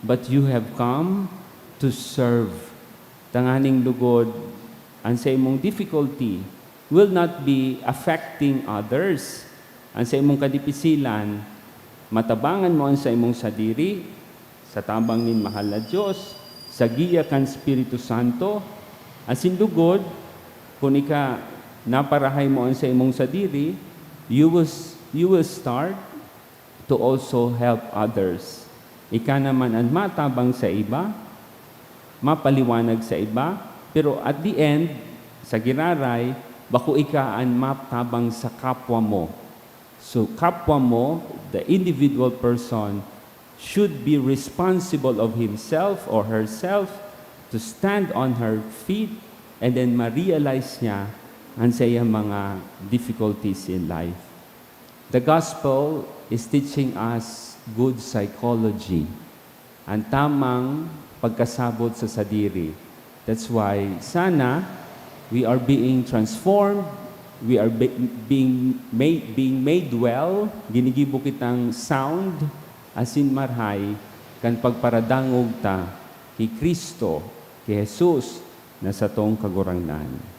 but you have come to serve. Tanganing lugod, ang sa imong difficulty will not be affecting others. Ang sa imong kadipisilan, matabangan mo ang sa imong sadiri, sa tabang nin mahal na Diyos, sa giya kan Espiritu Santo, asin lugod, kung ika naparahay mo ang sa imong sadiri, you will start to also help others. ika naman ang matabang sa iba, mapaliwanag sa iba, pero at the end, sa giraray, bako ika ang matabang sa kapwa mo. So kapwa mo, the individual person, should be responsible of himself or herself to stand on her feet and then ma-realize niya ang sa iyang mga difficulties in life. The gospel is teaching us good psychology, ang tamang pagkasabot sa sadiri. That's why sana we are being transformed, we are being made well, ginigibo kitang sound, asin marhay, kan pagparadangog ta kay Kristo, kay Jesus, na sa tong kagurangnan.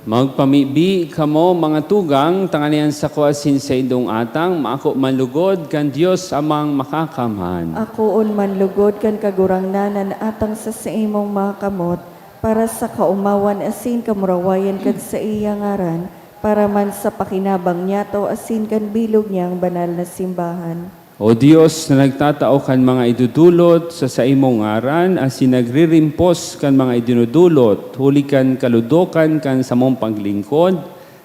Magpamibi kamo mga tugang, tanganian sa kuasin sa indong atang, maako manlugod kan Dios amang makakamhan. Akoon manlugod kan kagurangnanan atang sa imong mga kamot, para sa kaumawan asin kamurawayan kan sa iya ngaran, para man sa pakinabang niya to asin kan bilog niyang banal na simbahan. O Dios na nagtatao kan mga idudulot sa imong ngaran, asin nagririmpos kan mga idinudulot, huli kan kaludokan kan sa mong paglingkod,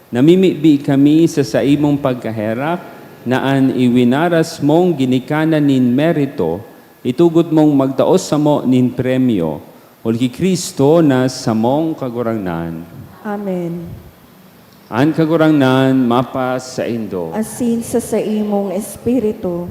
namimibi kami sa imong pagkaherak, naan iwinaras mong ginikanan nin merito, itugod mong magtaos sa mo nin premyo, huli Kristo na sa mong kagurangnan. Amen. An kagurangnan mapas sa indo. Asin sa imong espiritu,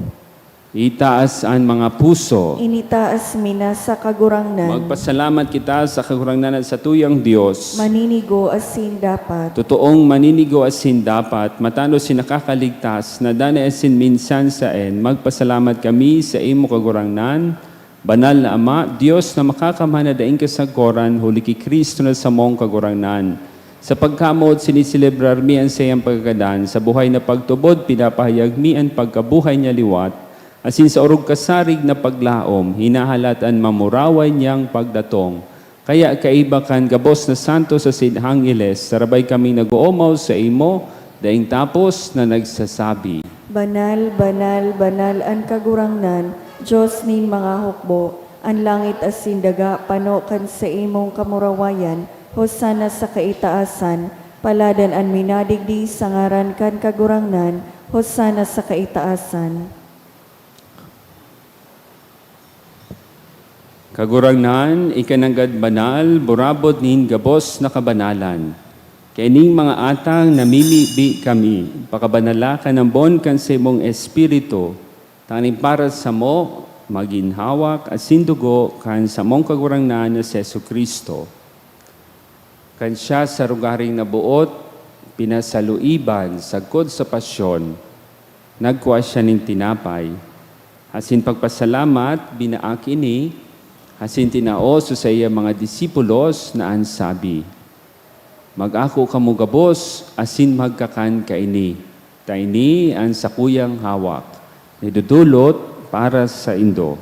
Itaas ang mga puso. initaas mina sa kagurangnan, Magpasalamat kita sa kagurangnan sa tuyang Diyos. maninigo asin dapat. Totoong maninigo asin dapat, matano si nakakaligtas, na dana asin minsan sa magpasalamat kami sa imo kagurangnan. Banal na Ama, Diyos na makakamana daing kasagoran, huli ki Kristo na sa mong kagurangnan. Sa pagkamot, siniselebrar mi ang sayang pagkakadan, sa buhay na pagtubod, pinapahayag mi ang pagkabuhay niya liwat, asin sa orog kasarig na paglaom, hinahalatan mamuraway niyang pagdatong. Kaya kaiba kan gabos na santo sa Sinhangiles, sarabay kami nag-uumaw sa imo, daing tapos na nagsasabi. Banal, banal, banal ang kagurangnan, Diyos nin mga hukbo, ang langit asin daga, pano kan sa imong kamurawayan, hosana sa kaitaasan, paladan ang minadigdi sa ngaran kan kagurangnan, hosana sa kaitaasan. Kagurangnan, ikananggad banal, burabot nin gabos na kabanalan. Kaining mga atang namimibi kami, pakabanala ka ng bon kan sa imong espiritu, taning para sa mo, maginhawak at sindugo kan sa mong kagurangnan na si Jesucristo. Kan siya sa rugaring nabuot, pinasaluiban, sagkod sa pasyon, nagkuha siya ng tinapay. Hasin pagpasalamat, binaak ini, hasin tinao sa iya mga disipulos na ansabi, mag-ako kamo gabos, asin magkakan kaini. Taini ang sakuyang hawak, nidudulot para sa indo.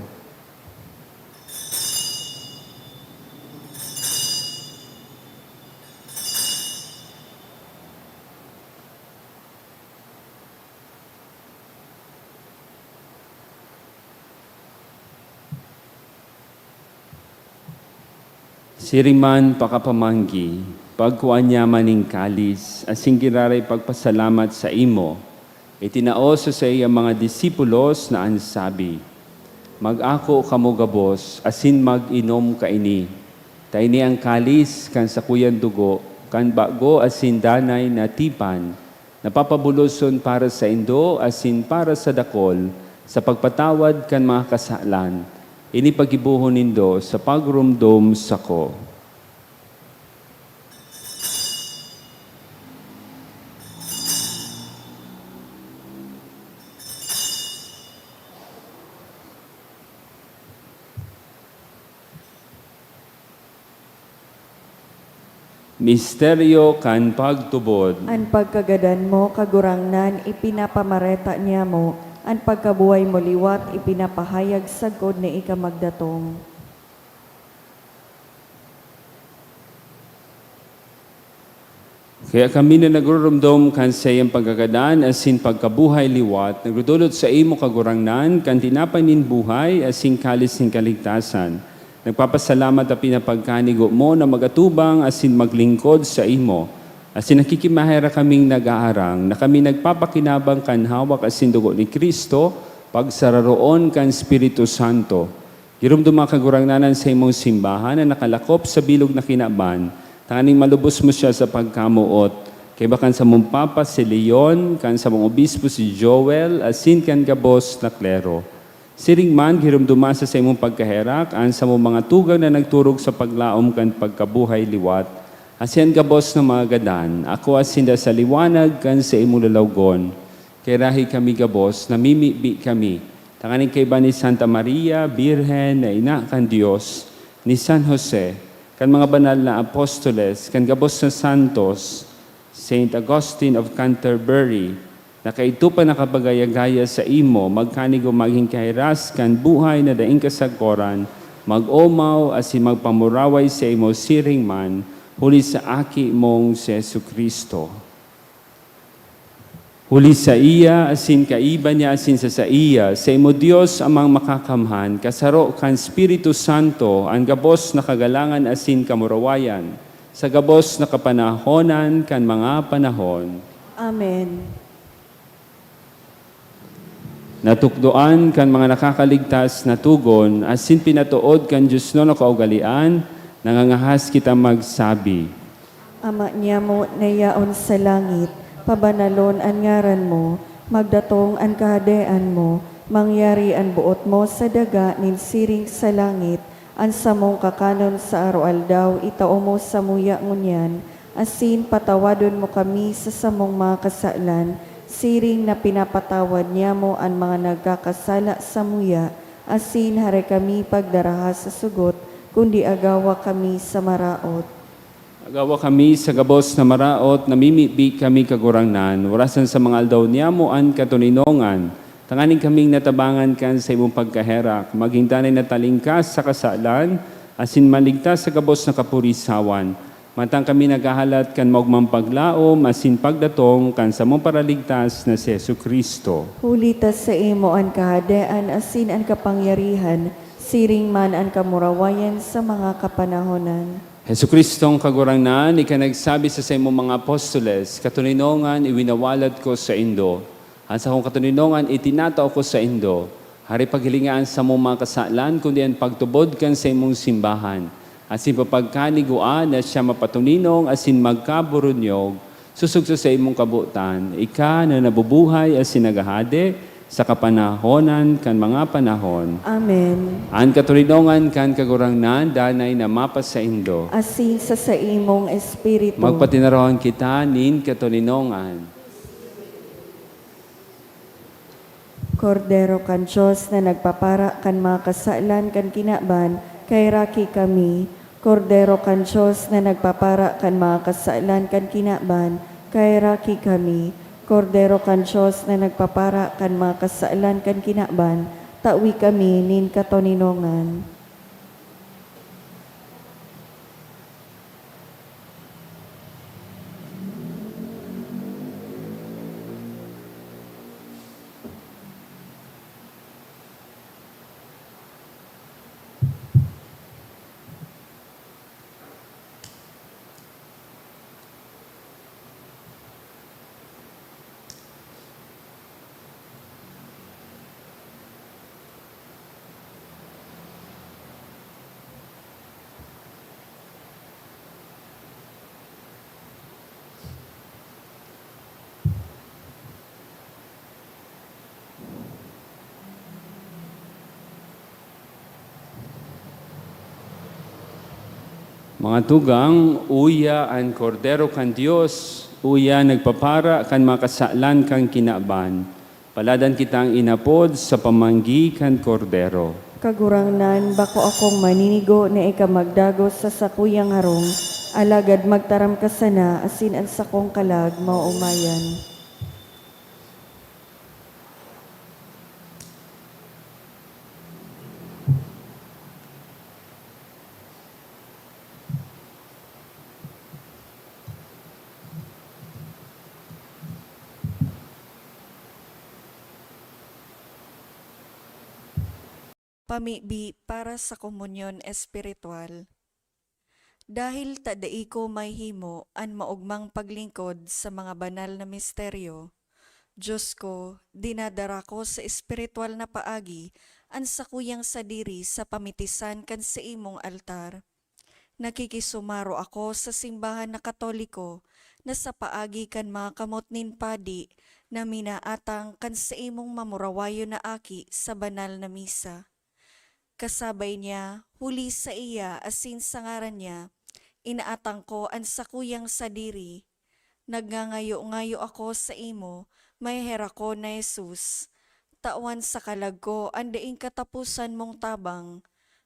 Siriman pakapamanggi, pagkuan niya maning kalis, asing giraray pagpasalamat sa imo, itinaoso sa iya mga disipulos na ansabi, mag-ako kamo gabos, asin mag-inom kaini. Taini ang kalis, kan sa kuyan dugo, kan bago asin danay na tipan, napapabuloson para sa indo, asin para sa dakol, sa pagpatawad kan mga kasalan, ini pagibuhon nindo sa pagrumdom sako. Misteryo kan pagtubod. An pagkagadan mo, kagurangnan, ipinapamareta niya mo, an pagkabuhay mo liwat, ipinapahayag sagod ni ikamagdatong. Kaya kami na nagurumdom kan sa iyang pagkagadan asin pagkabuhay liwat, nagdudulot sa imo kagurangnan, kan tinapanin buhay asin kalis ng kaligtasan. Nagpapasalamat at pinapagkanigo mo na magatubang asin maglingkod sa imo. Asin nakikimahera kaming nag-aarang na kami nagpapakinabang kan hawak asin dugo ni Kristo, pagsararoon kan Espiritu Santo. Girumduma kagurangnanan sa imong simbahan na nakalakop sa bilog na kinaban, tanganing malubos mo siya sa pagkamuot. Kaya bakan sa mong papa si Leon, kan sa mong obispo si Joel, asin kan gabos na klero. Siring man, girumduma sa imong pagkaherak, an sa mong mga tugang na nagturog sa paglaom kan pagkabuhay liwat. Asin gabos na mga gadan, ako asinda sa liwanag kan sa imong lalawgon. Kaya rahi kami gabos, namimibi kami. Tanganing kay ba ni Santa Maria, Birhen na ina kan Diyos, ni San Jose, kan mga banal na apostoles, kan gabos na santos, Saint Augustine of Canterbury, na kaito pa nakapagayagaya sa imo, magkanigo maging kahiras kan buhay na daing kasagkoran, mag-omaw asin magpamuraway sa imo siring man, huli sa aki mong si Jesucristo. Huli sa iya, asin kaiba niya, asin sa iya, sa imo Diyos amang makakamhan, kasaro kan Espiritu Santo, ang gabos na kagalangan asin kamurawayan, sa gabos na kapanahonan kan mga panahon. Amen. Natukdoan kan mga nakakaligtas na tugon, asin pinatuod kan Diyos no na kaugalian, nangangahas kita magsabi. Ama niya mo nayaon sa langit, pabanalon ang ngaran mo, magdatong ang kahadean mo, mangyari ang buot mo sa daga nin siring sa langit, ang samong kakanon sa araw-aldaw, itao mo sa muya ngunyan, asin patawadon mo kami sa samong mga kasalan, siring na pinapatawad niya mo ang mga nagkakasala sa muya, asin hare kami pagdaraha sa sugot, kundi agawa kami sa maraot. Agawa kami sa gabos na maraot, namimibi kami kagurangnan, warasan sa mga aldaw niya mo ang katuninongan, tanganing kaming natabangan kan sa imong pagkaherak, maging tanay na talingkas sa kasalan, asin maligtas sa gabos na kapurisawan, matang kami naghahalat kan magmang paglaom, asin pagdatong kan sa mong paraligtas na si Jesucristo. Hulitas sa imo ang kahadean, asin ang kapangyarihan, siring man ang kamurawayan sa mga kapanahonan. Jesucristong kagurangnan, ikanagsabi sa imong mga apostoles, katuninongan iwinawalad ko sa indo. Ang sa kong katuninongan itinatao ko sa indo. Hari paghilingaan sa mong mga kasalan, kundi ang pagtubod kan sa imong simbahan. Asin papagkaniguan na siya mapatuninong, asin magkaburunyog, susugso sa imong kabutan, ika na nabubuhay asin nagahade, sa kapanahonan kan mga panahon. Amen. Ang katulinongan kan kagurangnan, danay na mapa sa indo. Asin sa imong espiritu. Magpatinarawan kita nin katulinongan. Kordero kan Diyos na nagpapara kan mga kasalan kan kinaban, kay raki kami. Kordero kan Diyos na nagpapara kan mga kasalan kan kinaban, kay raki kami. Kordero kan Diyos na nagpapara kan mga kasalan kan kinaban, tawi kami nin katoninongan. Mga tugang, uya ang kordero kan Dios, uya nagpapara kan makasalan kang kinaban. Paladan kitang inapod sa pamanggi kan kordero. Kagurangnan, bako akong maninigo na ikamagdagos sa sakuyang harong, alagad magtaram ka sana, asin ang sakong kalag, maumayan. Pamibi para sa komunyon espiritual. Dahil tadai ko may himo an maugmang paglingkod sa mga banal na misteryo, Diyos ko, dinadara ko sa espiritual na paagi an sakuyang sadiri sa pamitisan kan sa imong altar. Nakikisumaro ako sa simbahan na katoliko na sa paagi kan mga kamot nin padi na minaatang kan sa imong mamurawayo na aki sa banal na misa. Kasabay niya, huli sa iya asin sa ngaran niya, inaatang ko ang sakuyang sadiri. Nagngangayo-ngayo ako sa imo, may hera ko na Jesus. Tawan sa kalag ko, andaing katapusan mong tabang.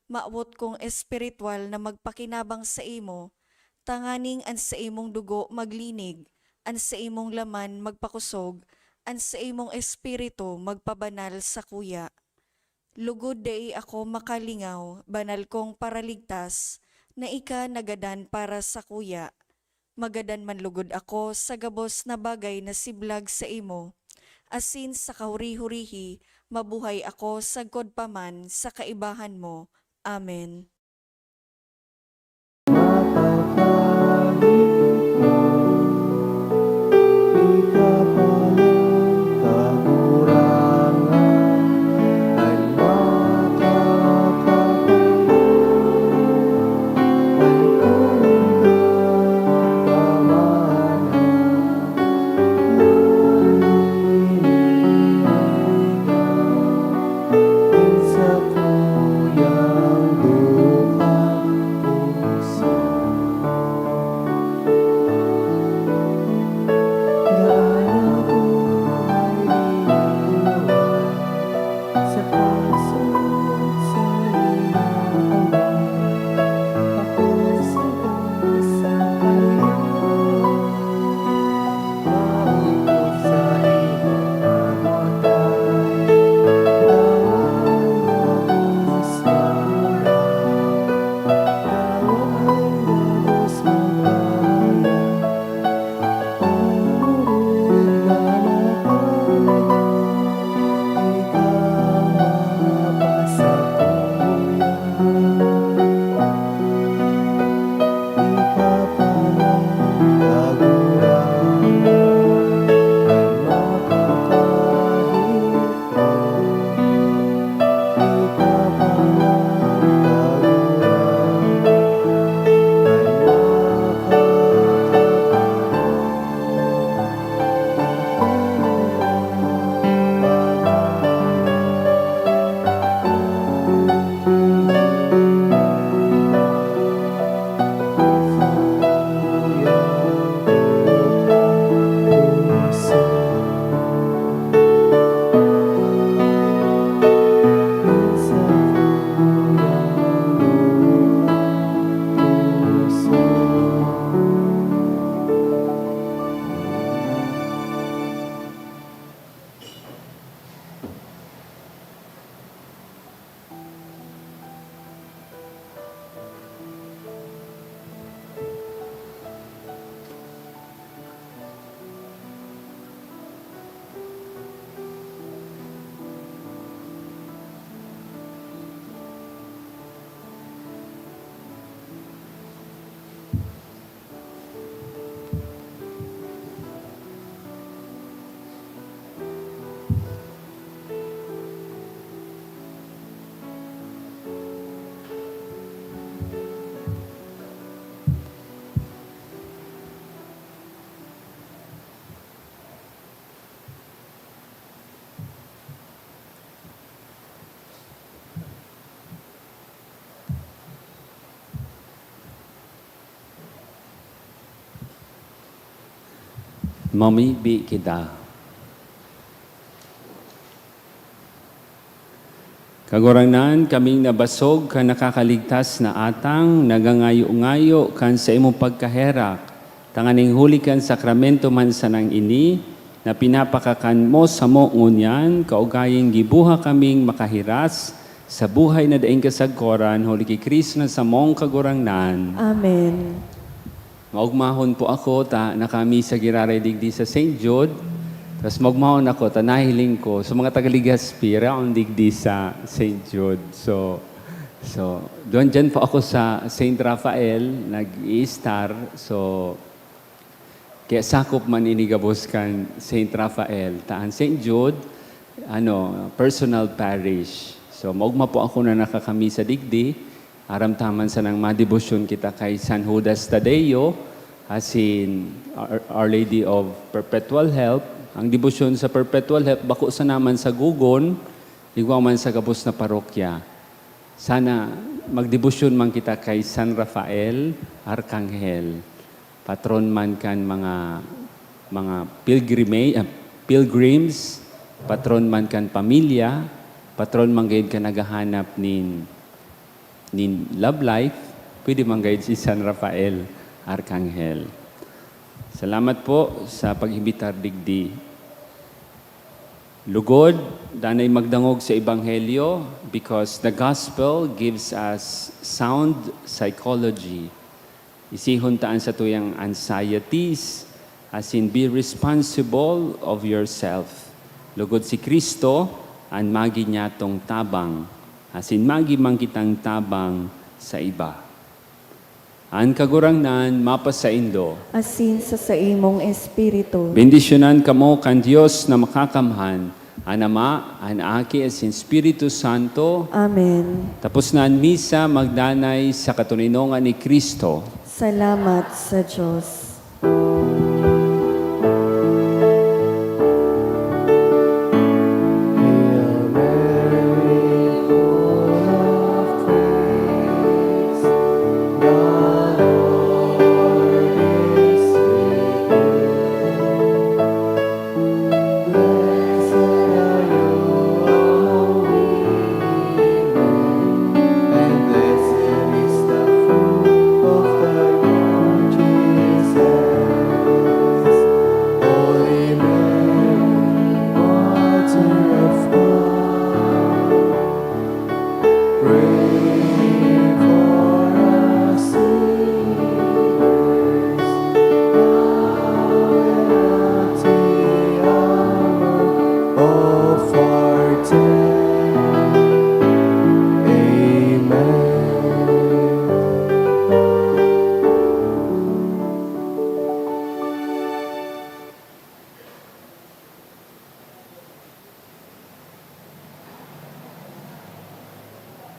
Maawot kong espiritual na magpakinabang sa imo, tanganing an sa imong dugo maglinig, an sa imong laman magpakusog, an sa imong espiritu magpabanal sa kuya. Lugod dai ako makalingaw, banal kong paraligtas, na ika nagadan para sa kuya. Magadan man lugod ako sa gabos na bagay na siblag sa imo. Asin sa kahuri-hurihi, mabuhay ako sagkod paman sa kaibahan mo. Amen. Sa kuyang mamibi kita. Kaguranan kaming nabasog ka nakakaligtas na atang, nagangayo-ngayo kan sa imong pagkaherak, tanganing huli kan sakramento man sa nang ini, na pinapakakan mo sa mo ngunyan, kaugaying gibuha kaming makahiras, sa buhay na daing kasagkoran, huli kay Kristo na sa mong kagurangnan. Amen. Maugmahon po ako, nakami sa giraray digdi sa St. Jude, tapos magmahon ako, nahiling ko, sa mga Tagaligaspi, raon digdi sa St. Jude. So doon dyan po ako sa St. Raphael, nag-i-star. So, kaya sakop man inigabos kan St. Raphael. Taan St. Jude, personal parish. So, maugma po ako na nakakami sa digdi. Aramtaman sa nang madebosyon kita kay San Judas Tadeo, as in Our Lady of Perpetual Help. Ang debosyon sa Perpetual Help, bako sa naman sa Gugon, igwa man sa gabos na parokya. Sana magdebosyon man kita kay San Rafael, Arkanghel. Patron man kan mga pilgrims, patron man kan pamilya, patron man gayud ka nagahanap nin love life, pwede man gayud si San Rafael, Arkanghel. Salamat po sa pag-imbitar digdi. Lugod, danay magdangog sa Ebanghelyo because the gospel gives us sound psychology. Isihon taan sa tuyang anxieties, as in be responsible of yourself. Lugod si Kristo, an magi niya tong tabang, as in magi man kitang tabang sa iba. An kagurangnan, mapasaindo. Asin sa imong espiritu. Bendisyonan kamo kan Dios na makakamhan, an Ama, an Aki, as in Espiritu Santo. Amen. Tapos na ang misa, magdanay sa katuninongan ni Kristo. Salamat sa Diyos.